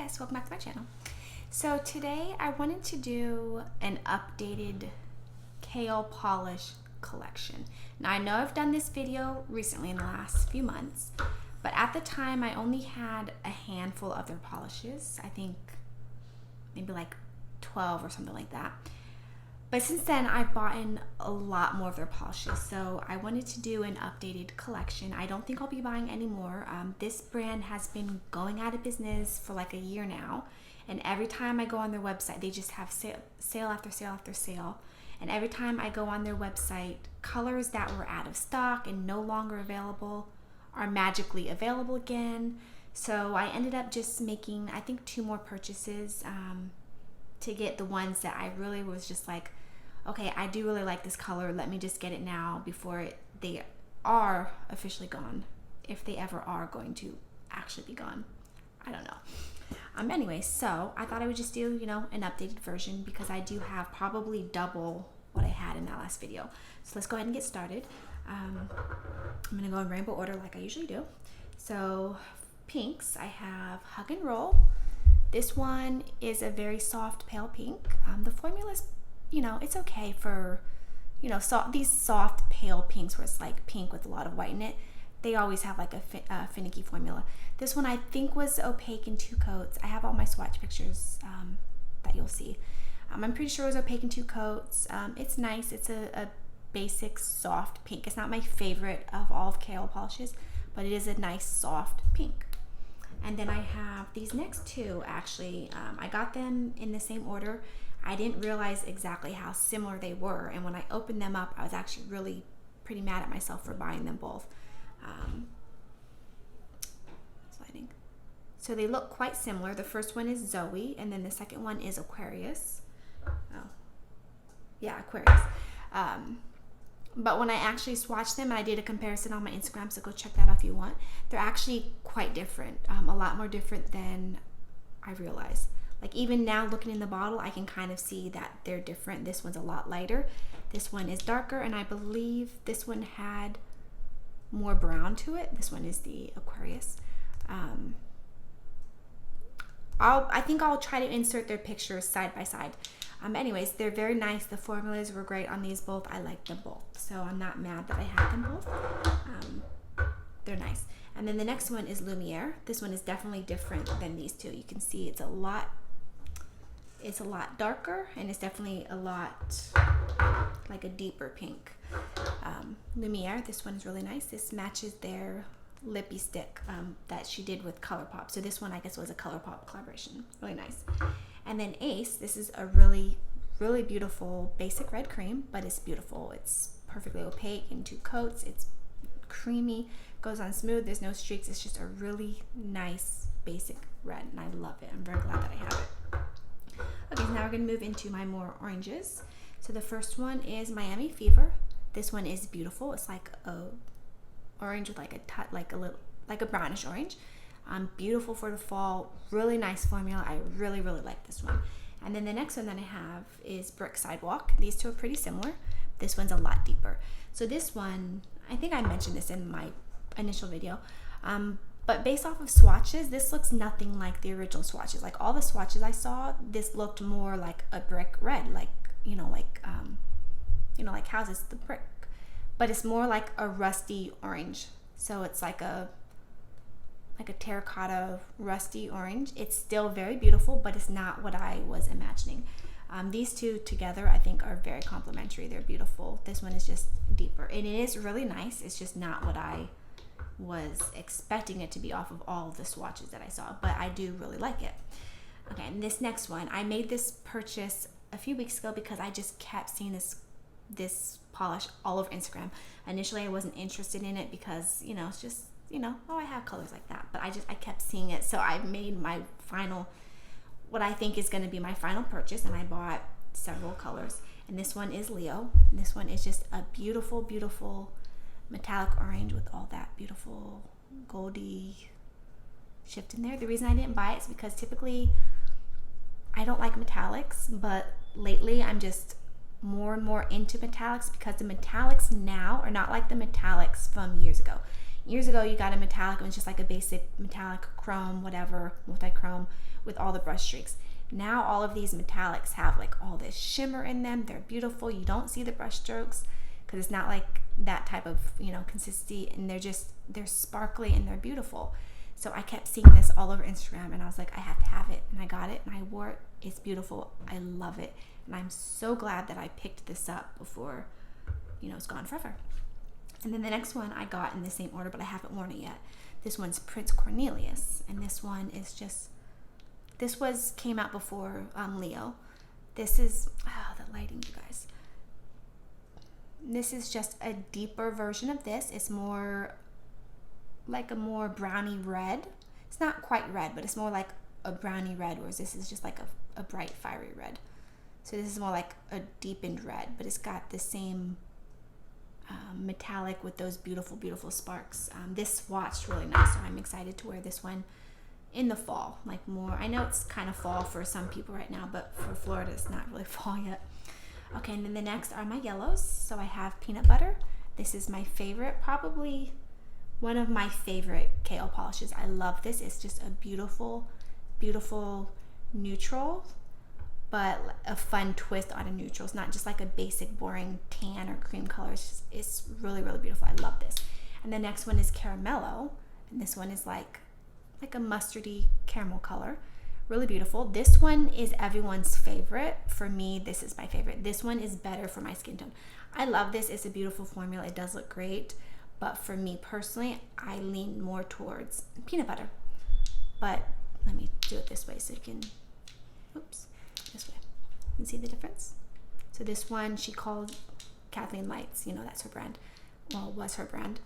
guys, welcome back to my channel. So today I wanted to do an updated kale polish collection. Now I know I've done this video recently in the last few months, but at the time I only had a handful of their polishes. I think maybe like 12 or something like that. But since then I've bought in a lot more of their polishes, so I wanted to do an updated collection. I don't think I'll be buying any more. This brand has been going out of business for like a year now, and every time I go on their website they just have sale after sale after sale, and every time I go on their website, colors that were out of stock and no longer available are magically available again. So I ended up just making, I think, 2 more purchases to get the ones that I really was just like, okay, I do really like this color, let me just get it now before they are officially gone, if they ever are going to actually be gone. I don't know. Anyway, so I thought I would just do, an updated version because I do have probably double what I had in that last video. So let's go ahead and get started. I'm gonna go in rainbow order like I usually do. So pinks, I have Hug and Roll. This one is a very soft pale pink. The formula's, it's okay for, these soft pale pinks where it's like pink with a lot of white in it. They always have like a finicky formula. This one I think was opaque in 2 coats. I have all my swatch pictures that you'll see. I'm pretty sure it was opaque in 2 coats. It's nice. It's a basic soft pink. It's not my favorite of all of kale polishes, but it is a nice soft pink. And then I have these next 2 actually. I got them in the same order. I didn't realize exactly how similar they were, and when I opened them up I was actually really pretty mad at myself for buying them both. Sliding. So they look quite similar. The first one is Zoey, and then the second one is Aquarius. Oh, yeah, Aquarius. But when I actually swatched them, I did a comparison on my Instagram, so go check that out if you want. They're actually quite different, a lot more different than I realized. Like even now looking in the bottle, I can kind of see that they're different. This one's a lot lighter. This one is darker, and I believe this one had more brown to it. This one is the Aquarius. I think I'll try to insert their pictures side by side. Anyways, they're very nice. The formulas were great on these both. I like them both, so I'm not mad that I had them both. They're nice. And then the next one is Lumiere. This one is definitely different than these 2. You can see it's a lot darker, and it's definitely a lot like a deeper pink. Lumiere, this one is really nice. This matches their lippy stick that she did with ColourPop. So this one I guess was a ColourPop collaboration. Really nice. And then Ace, this is a really, really beautiful basic red cream, but it's beautiful. It's perfectly opaque in 2 coats. It's creamy, goes on smooth, there's no streaks. It's just a really nice basic red, and I love it. I'm very glad that I have it. Okay, so now we're gonna move into my more oranges. So the first one is Miami Fever. This one is beautiful. It's like a orange with like a brownish orange. Beautiful for the fall. Really nice formula. I really, really like this one. And then the next one that I have is Brick Sidewalk. These 2 are pretty similar. This one's a lot deeper. So this one, I think I mentioned this in my initial video, but based off of swatches, this looks nothing like the original swatches. Like all the swatches I saw, this looked more like a brick red, like like houses, the brick, but it's more like a rusty orange. So it's like a terracotta rusty orange. It's still very beautiful, but it's not what I was imagining. These 2 together I think are very complementary. They're beautiful. This one is just deeper, and it is really nice. It's just not what I was expecting it to be off of all of the swatches that I saw, but I do really like it. Okay, and this next one, I made this purchase a few weeks ago because I just kept seeing this polish all over Instagram. Initially I wasn't interested in it because it's just I have colors like that, but I kept seeing it, so I made my final, what I think is going to be my final purchase, and I bought several colors. And this one is Leo. And this one is just a beautiful, beautiful metallic orange with all that beautiful goldy shift in there. The reason I didn't buy it is because typically I don't like metallics, but lately I'm just more and more into metallics because the metallics now are not like the metallics from years ago. Years ago, you got a metallic, it was just like a basic metallic chrome, whatever, multi-chrome with all the brush streaks. Now all of these metallics have like all this shimmer in them. They're beautiful. You don't see the brush strokes because it's not like that type of, consistency, and they're sparkly and they're beautiful. So I kept seeing this all over Instagram, and I was like, I have to have it, and I got it, and I wore it. It's beautiful. I love it, and I'm so glad that I picked this up before, it's gone forever. And then the next one I got in the same order, but I haven't worn it yet. This one's Prince Cornelious, and this one is came out before Leo. This is, the lighting, you guys. This is just a deeper version of this. It's more like a more brownie red. It's not quite red, but it's more like a brownie red, whereas this is just like a bright fiery red. So this is more like a deepened red, but it's got the same metallic with those beautiful sparks. This swatched really nice, so I'm excited to wear this one in the fall, like more. I know it's kind of fall for some people right now, but for Florida it's not really fall yet. Okay, and then the next are my yellows. So I have peanut butter. This is my favorite, probably one of my favorite KO polishes. I love this. It's just a beautiful neutral, but a fun twist on a neutral. It's not just like a basic boring tan or cream color. It's really beautiful. I love this. And the next one is Caramello, and this one is like a mustardy caramel color. Really beautiful. This one is everyone's favorite. For me, this is my favorite. This one is better for my skin tone. I love this. It's a beautiful formula. It does look great. But for me personally, I lean more towards peanut butter. But let me do it this way so you can, this way. You can see the difference. So this one she called Kathleen Lights. That's her brand. Well, it was her brand.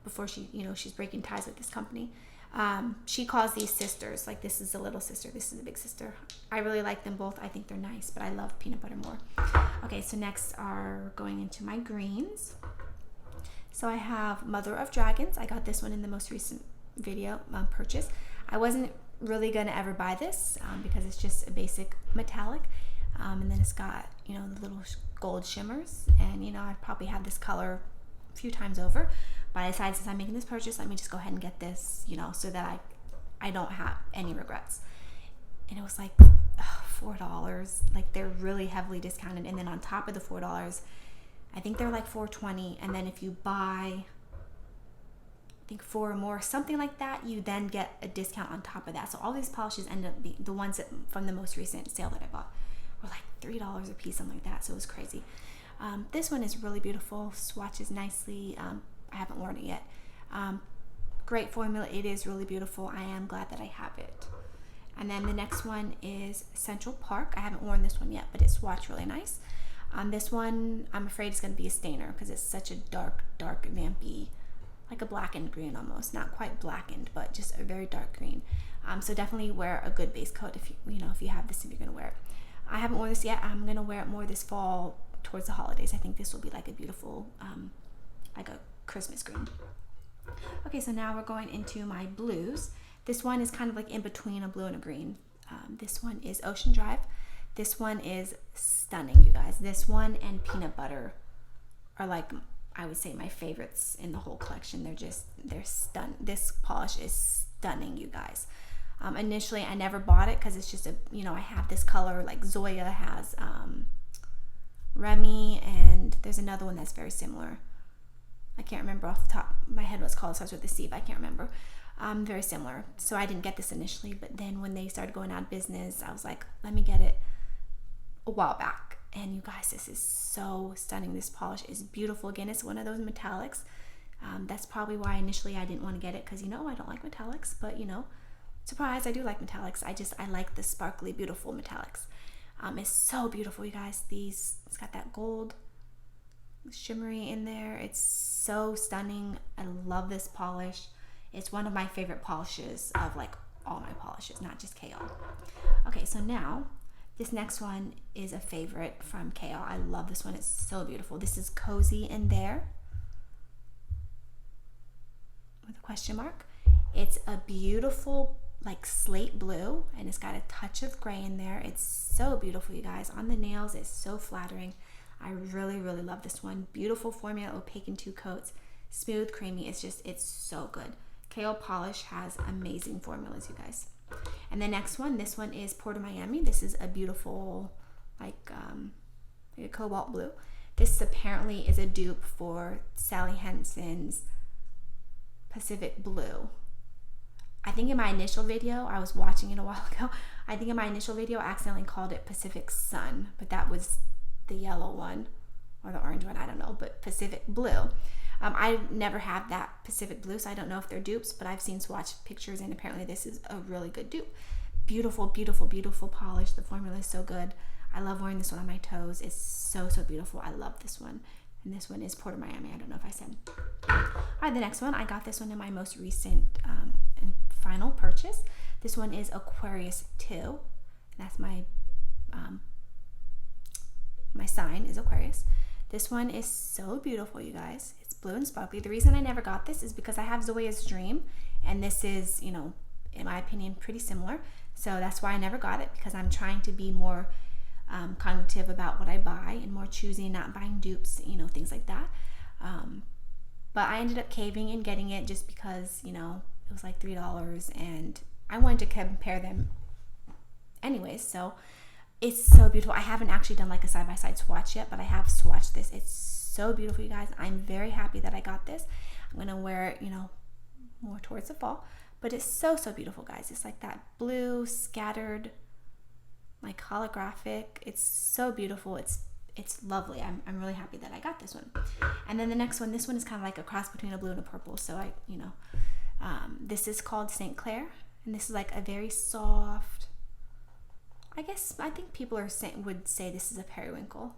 Before she, she's breaking ties with this company. She calls these sisters. Like, this is the little sister, this is the big sister. I really like them both. I think they're nice, but I love peanut butter more. Okay, so next are going into my greens. So I have Mother of Dragons. I got this one in the most recent video purchase. I wasn't really gonna ever buy this because it's just a basic metallic, and then it's got the little gold shimmers, and I probably had this color a few times over. But I decided, since I'm making this purchase, let me just go ahead and get this, so that I don't have any regrets. And it was like $4. Like, they're really heavily discounted. And then on top of the $4, I think they're like $4.20. And then if you buy, I think 4 or more, something like that, you then get a discount on top of that. So all these polishes end up being, the ones that from the most recent sale that I bought, were like $3 a piece, something like that. So it was crazy. This one is really beautiful, swatches nicely. I haven't worn it yet. Great formula. It is really beautiful. I am glad that I have it. And then the next one is Central Park. I haven't worn this one yet, but it swatched really nice. This one, I'm afraid it's going to be a stainer because it's such a dark vampy, like a blackened green almost. Not quite blackened, but just a very dark green. So definitely wear a good base coat if you have this, if you're going to wear it. I haven't worn this yet. I'm going to wear it more this fall towards the holidays. I think this will be like a beautiful, like a Christmas green. Okay, so now we're going into my blues. This one is kind of like in between a blue and a green. This one is Ocean Drive. This one is stunning, you guys. This one and Peanut Butter are like, I would say, my favorites in the whole collection. They're stunning. This polish is stunning, you guys. Initially, I never bought it because it's just I have this color, like Zoey has Remy, and there's another one that's very similar. I can't remember off the top of my head what it's called. It starts with a C, but I can't remember. Very similar. So I didn't get this initially, but then when they started going out of business, I was like, let me get it a while back. And you guys, this is so stunning. This polish is beautiful. Again, it's one of those metallics. That's probably why initially I didn't want to get it, because I don't like metallics, but surprise, I do like metallics. I like the sparkly, beautiful metallics. It's so beautiful, you guys. It's got that gold shimmery in there. It's so stunning. I love this polish. It's one of my favorite polishes of like all my polishes, not just KO. Okay, so now this next one is a favorite from KO. I love this one. It's so beautiful. This is Cozy in There with a question mark. It's a beautiful like slate blue, and it's got a touch of gray in there. It's so beautiful, you guys. On the nails, it's so flattering. I really love this one. Beautiful formula, opaque in 2 coats. smooth, creamy. It's so good. Kale Polish has amazing formulas, you guys. And the next one, this one is Port of Miami. This is a beautiful, like a cobalt blue. This apparently is a dupe for Sally Hansen's Pacific Blue. I think in my initial video, I was watching it a while ago, I think in my initial video I accidentally called it Pacific Sun, but that was the yellow one or the orange one, I don't know, but Pacific Blue. I never had that Pacific Blue, so I don't know if they're dupes, but I've seen swatch pictures and apparently this is a really good dupe. Beautiful, beautiful, beautiful polish. The formula is so good. I love wearing this one on my toes. It's so, so beautiful. I love this one. And this one is Port of Miami. I don't know if I said. All right, the next one, I got this one in my most recent and final purchase. This one is Aquarius 2. And that's my my sign is Aquarius. This one is so beautiful, you guys. It's blue and sparkly. The reason I never got this is because I have Zoey's Dream, and this is, you know, in my opinion, pretty similar. So that's why I never got it, because I'm trying to be more cognitive about what I buy and more choosy, not buying dupes, you know, things like that. But I ended up caving and getting it just because, you know, it was like $3 and I wanted to compare them anyways. So it's so beautiful. I haven't actually done like a side-by-side swatch yet, but I have swatched this. It's so beautiful, you guys. I'm very happy that I got this. I'm going to wear it, you know, more towards the fall. But it's so, so beautiful, guys. It's like that blue scattered, like holographic. It's so beautiful. It's lovely. I'm really happy that I got this one. And then the next one, this one is kind of like a cross between a blue and a purple. So this is called St. Clair. And this is like a very soft, I think people would say this is a periwinkle.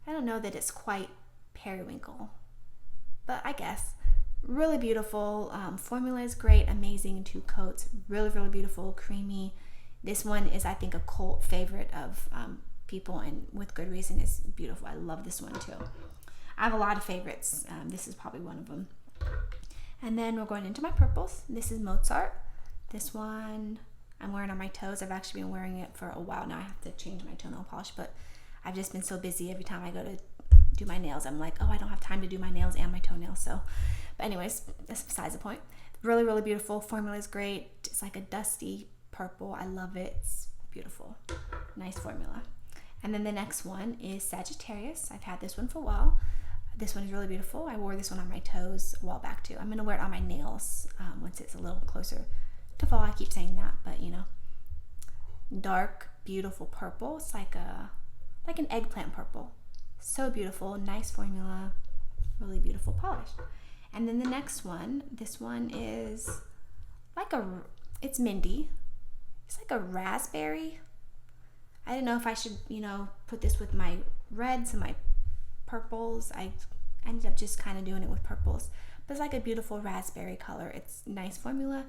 I don't know that it's quite periwinkle, but I guess. Really beautiful. Formula is great, amazing, 2 coats, really, really beautiful, creamy. This one is, I think, a cult favorite of people, and with good reason. It's beautiful. I love this one too. I have a lot of favorites. This is probably one of them. And then we're going into my purples. This is Mozart. This one I'm wearing on my toes. I've actually been wearing it for a while now. I have to change my toenail polish, but I've just been so busy. Every time I go to do my nails, I'm like, oh, I don't have time to do my nails and my toenails. So, but anyways, that's besides the point. Really, really beautiful. Formula is great. It's like a dusty purple. I love it. It's beautiful. Nice formula. And then the next one is Sagittarius. I've had this one for a while. This one is really beautiful. I wore this one on my toes a while back too. I'm going to wear it on my nails once it's a little closer to fall. I keep saying that, but you know, dark, beautiful purple. It's like an eggplant purple. So beautiful. Nice formula. Really beautiful polish. And then the next one, this one is like it's Mindy. It's like a raspberry. I didn't know if I should, you know, put this with my reds and my purples. I ended up just kind of doing it with purples. But it's like a beautiful raspberry color. It's nice formula.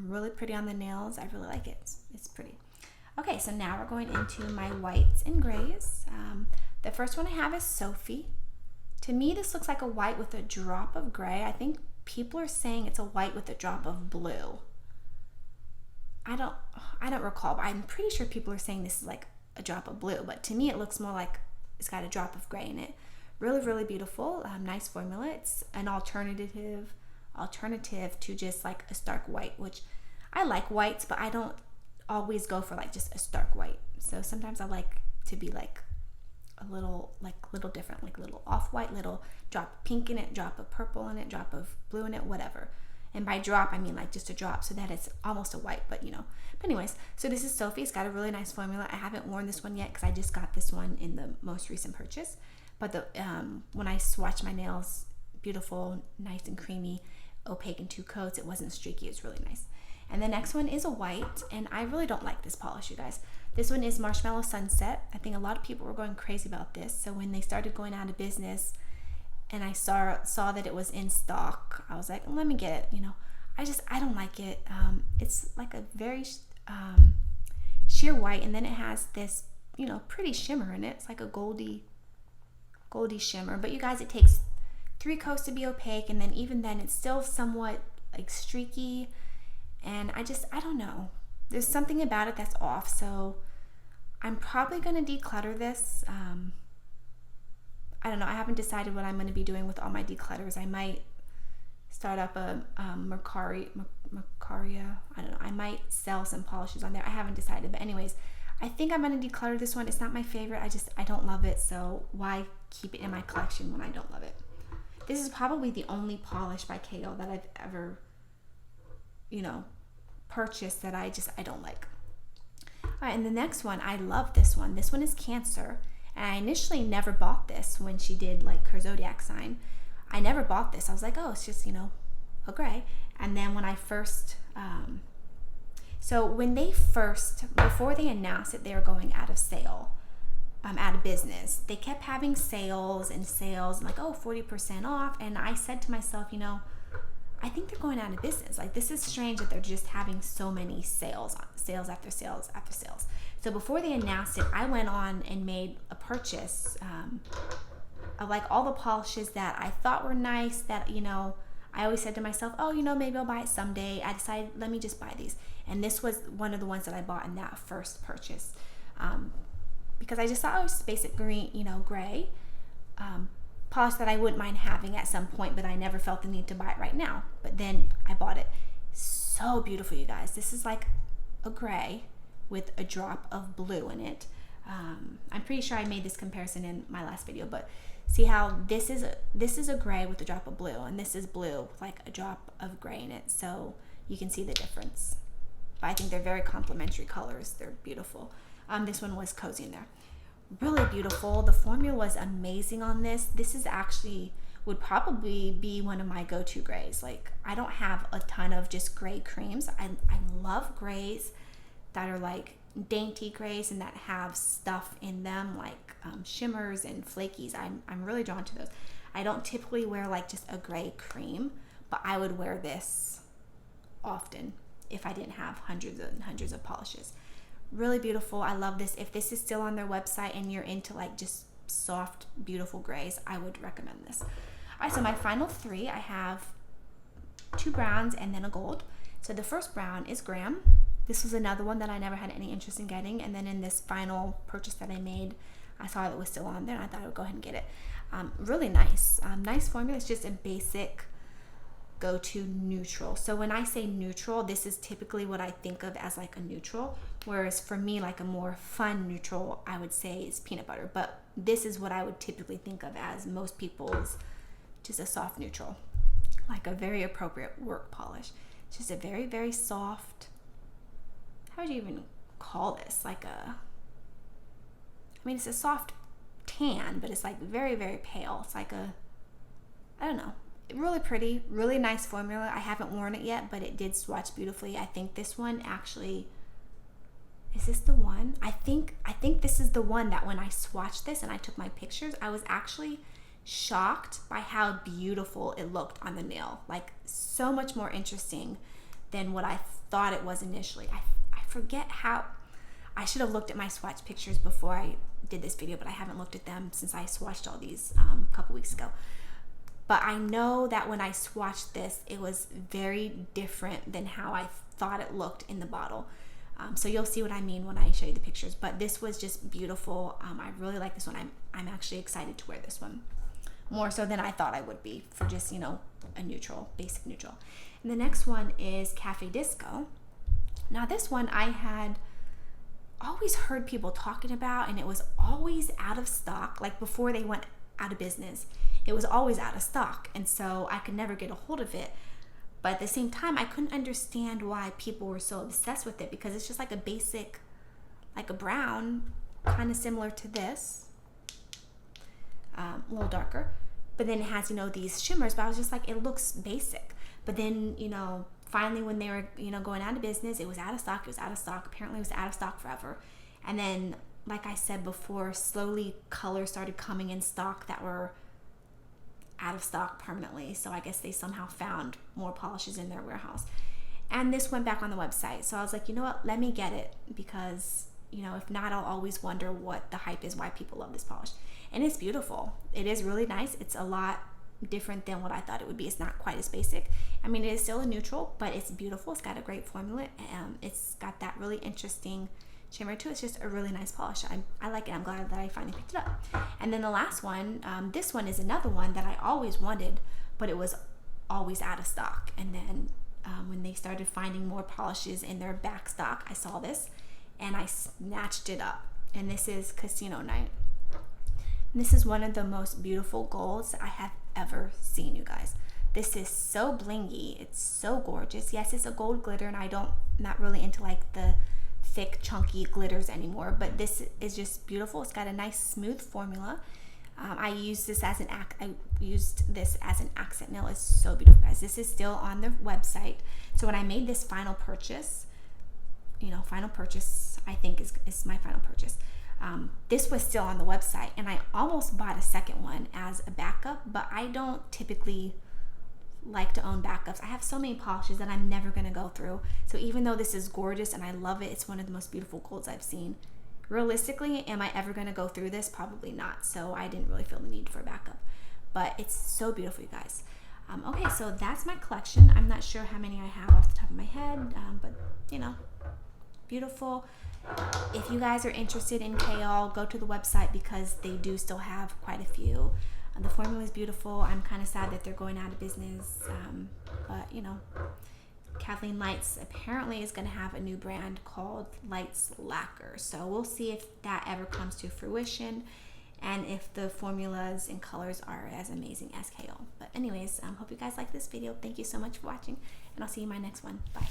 Really pretty on the nails. I really like it. It's pretty. Okay, so now we're going into my whites and grays. The first one I have is Sophie. To me, this looks like a white with a drop of gray. I think people are saying it's a white with a drop of blue. I don't recall, but I'm pretty sure people are saying this is like a drop of blue. But to me, it looks more like it's got a drop of gray in it. Really, really beautiful. Nice formula. It's an alternative to just like a stark white, which I like whites, but I don't always go for like just a stark white. So sometimes I like to be like a little different, like little off-white, little drop of pink in it, drop of purple in it, drop of blue in it, whatever. And by drop, I mean like just a drop, so that it's almost a white, but you know. But anyways, so this is Sophie. It's got a really nice formula. I haven't worn this one yet because I just got this one in the most recent purchase. But when I swatched my nails, beautiful, nice and creamy, opaque in 2 coats. It wasn't streaky. It's really nice. And the next one is a white, and I really don't like this polish, you guys. This one is Marshmallow Sunset. I think a lot of people were going crazy about this. So when they started going out of business and I saw that it was in stock, I was like, let me get it. You know, I don't like it. It's like a very sheer white, and then it has this, you know, pretty shimmer in it. It's like a goldy shimmer. But you guys, it takes 3 coats to be opaque, and then even then it's still somewhat like streaky. And I don't know. There's something about it that's off. So I'm probably going to declutter this. I don't know. I haven't decided what I'm going to be doing with all my declutters. I might start up a Mercaria. I don't know. I might sell some polishes on there. I haven't decided. But anyways, I think I'm going to declutter this one. It's not my favorite. I don't love it. So why keep it in my collection when I don't love it? This is probably the only polish by KO that I've ever, purchased that I don't like. All right, and the next one, I love this one. This one is Cancer. And I initially never bought this when she did like her zodiac sign. I never bought this. I was like, oh, it's just, a gray. And then when I first, before they announced that they were going out of sale, out of business, they kept having sales and like, 40% off. And I said to myself, I think they're going out of business. Like, this is strange that they're just having so many sales after sales after sales. So before they announced it, I went on and made a purchase of like all the polishes that I thought were nice that, I always said to myself, oh, maybe I'll buy it someday. I decided, let me just buy these. And this was one of the ones that I bought in that first purchase. Because I just thought, it's basic green, gray. Polish that I wouldn't mind having at some point, but I never felt the need to buy it right now. But then I bought it. So beautiful, you guys. This is like a gray with a drop of blue in it. I'm pretty sure I made this comparison in my last video, but see how this is a gray with a drop of blue, and this is blue with like a drop of gray in it. So you can see the difference. But I think they're very complementary colors. They're beautiful. This one was cozy in there. Really beautiful. The formula was amazing on this. This is actually would probably be one of my go-to grays. Like, I don't have a ton of just gray creams. I love grays that are like dainty grays and that have stuff in them, like shimmers and flakies. I'm really drawn to those. I don't typically wear like just a gray cream, but I would wear this often if I didn't have hundreds and hundreds of polishes. Really beautiful. I love this. If this is still on their website and you're into like just soft, beautiful grays, I would recommend this. All right, so my final three, I have 2 browns and then a gold. So the first brown is Graham. This was another one that I never had any interest in getting. And then in this final purchase that I made, I saw it was still on there and I thought I would go ahead and get it. Really nice. Nice formula. It's just a basic go-to neutral. So when I say neutral, this is typically what I think of as like a neutral. Whereas for me, like a more fun neutral, I would say is peanut butter. But this is what I would typically think of as most people's just a soft neutral. Like a very appropriate work polish. It's just a very, very soft, how would you even call this? It's a soft tan, but it's like very, very pale. It's like I don't know. Really pretty, really nice formula. I haven't worn it yet, but it did swatch beautifully. I think this one actually, is this the one? I think this is the one that when I swatched this and I took my pictures, I was actually shocked by how beautiful it looked on the nail. Like, so much more interesting than what I thought it was initially. I forget how, I should have looked at my swatch pictures before I did this video, but I haven't looked at them since I swatched all these a couple weeks ago. But I know that when I swatched this, it was very different than how I thought it looked in the bottle. So you'll see what I mean when I show you the pictures. But this was just beautiful. I really like this one. I'm actually excited to wear this one. More so than I thought I would be for just, a neutral, basic neutral. And the next one is Cafe Disco. Now this one I had always heard people talking about, and it was always out of stock. Like before they went out of business, it was always out of stock, and so I could never get a hold of it. But at the same time, I couldn't understand why people were so obsessed with it, because it's just like a basic, like a brown, kind of similar to this, a little darker, but then it has, these shimmers. But I was just like, it looks basic. But then, finally when they were, going out of business, it was out of stock. It was out of stock. Apparently it was out of stock forever. And then, like I said before, slowly colors started coming in stock that were out of stock permanently. So I guess they somehow found more polishes in their warehouse. And this went back on the website. So I was like, you know what? Let me get it, because, if not, I'll always wonder what the hype is, why people love this polish. And it's beautiful. It is really nice. It's a lot different than what I thought it would be. It's not quite as basic. It is still a neutral, but it's beautiful. It's got a great formula. It's got that really interesting shimmer too. It's just a really nice polish. I like it. I'm glad that I finally picked it up. And then the last one, this one is another one that I always wanted, but it was always out of stock. And then when they started finding more polishes in their back stock, I saw this and I snatched it up. And this is Casino Night. And this is one of the most beautiful golds I have ever seen, you guys. This is so blingy. It's so gorgeous. Yes, it's a gold glitter, and not really into like the thick, chunky glitters anymore, but this is just beautiful. It's got a nice smooth formula. I used this as an accent nail. It's so beautiful, guys. This is still on the website. So when I made this final purchase, I think is my final purchase. This was still on the website, and I almost bought a second one as a backup, but I don't typically like to own backups. I have so many polishes that I'm never going to go through. So even though this is gorgeous and I love it, it's one of the most beautiful golds I've seen. Realistically, am I ever going to go through this? Probably not. So I didn't really feel the need for a backup, but it's so beautiful, you guys. Okay, so that's my collection. I'm not sure how many I have off the top of my head, but beautiful. If you guys are interested in KL, go to the website because they do still have quite a few. The formula is beautiful. I'm kind of sad that they're going out of business, but Kathleen Lights apparently is going to have a new brand called Lights Lacquer. So we'll see if that ever comes to fruition and if the formulas and colors are as amazing as KL. But anyways, hope you guys like this video. Thank you so much for watching, and I'll see you in my next one. Bye.